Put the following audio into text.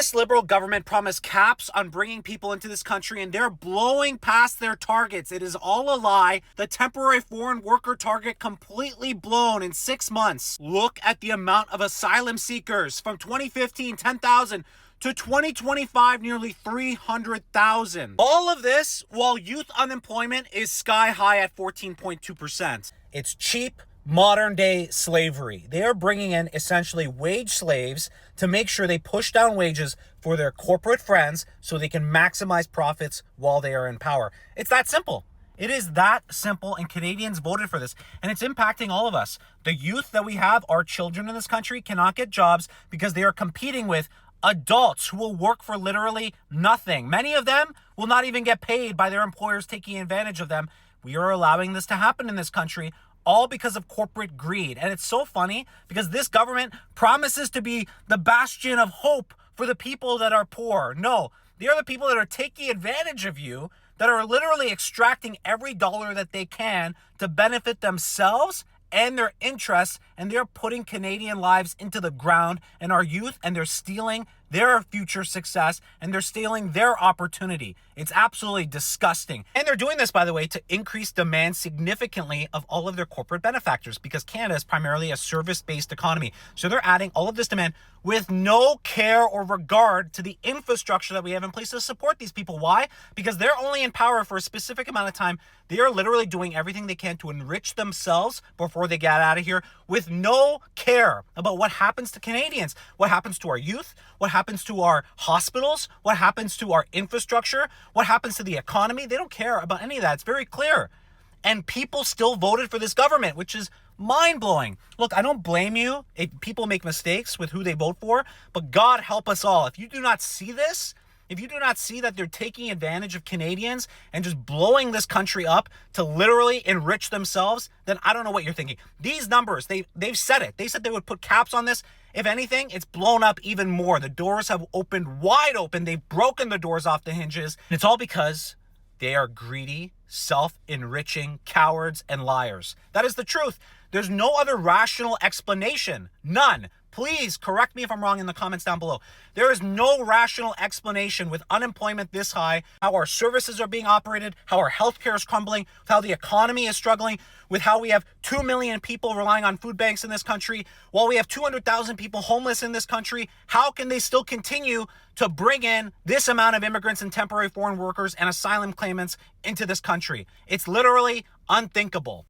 This liberal government promised caps on bringing people into this country, and they're blowing past their targets. It is all a lie. The temporary foreign worker target completely blown in 6 months. Look at the amount of asylum seekers from 2015, 10,000 to 2025, nearly 300,000. All of this while youth unemployment is sky high at 14.2%. It's cheap, modern day slavery. They are bringing in essentially wage slaves to make sure they push down wages for their corporate friends so they can maximize profits while they are in power. It's that simple. It is that simple, and Canadians voted for this, and it's impacting all of us. The youth that we have, our children in this country, cannot get jobs because they are competing with adults who will work for literally nothing. Many of them will not even get paid by their employers taking advantage of them. We are allowing this to happen in this country, all because of corporate greed. And it's so funny because this government promises to be the bastion of hope for the people that are poor. No, they are the people that are taking advantage of you, that are literally extracting every dollar that they can to benefit themselves and their interests, and they're putting Canadian lives into the ground and our youth, and they're stealing their future success, and they're stealing their opportunity. It's absolutely disgusting. And they're doing this, by the way, to increase demand significantly of all of their corporate benefactors, because Canada is primarily a service-based economy. So they're adding all of this demand with no care or regard to the infrastructure that we have in place to support these people. Why? Because they're only in power for a specific amount of time. They are literally doing everything they can to enrich themselves before they get out of here, with no care about what happens to Canadians, what happens to our youth, what happens to our hospitals, what happens to our infrastructure, what happens to the economy. They don't care about any of that. It's very clear. And people still voted for this government, which is mind-blowing. Look, I don't blame you if people make mistakes with who they vote for, but God help us all. If you do not see this, if you do not see that they're taking advantage of Canadians and just blowing this country up to literally enrich themselves, then I don't know what you're thinking. These numbers, they've said it. They said they would put caps on this. If anything, it's blown up even more. The doors have opened wide open. They've broken the doors off the hinges. And it's all because they are greedy, self-enriching cowards and liars. That is the truth. There's no other rational explanation. None. Please correct me if I'm wrong in the comments down below. There is no rational explanation with unemployment this high, how our services are being operated, how our healthcare is crumbling, how the economy is struggling, with how we have 2 million people relying on food banks in this country, while we have 200,000 people homeless in this country. How can they still continue to bring in this amount of immigrants and temporary foreign workers and asylum claimants into this country? It's literally unthinkable.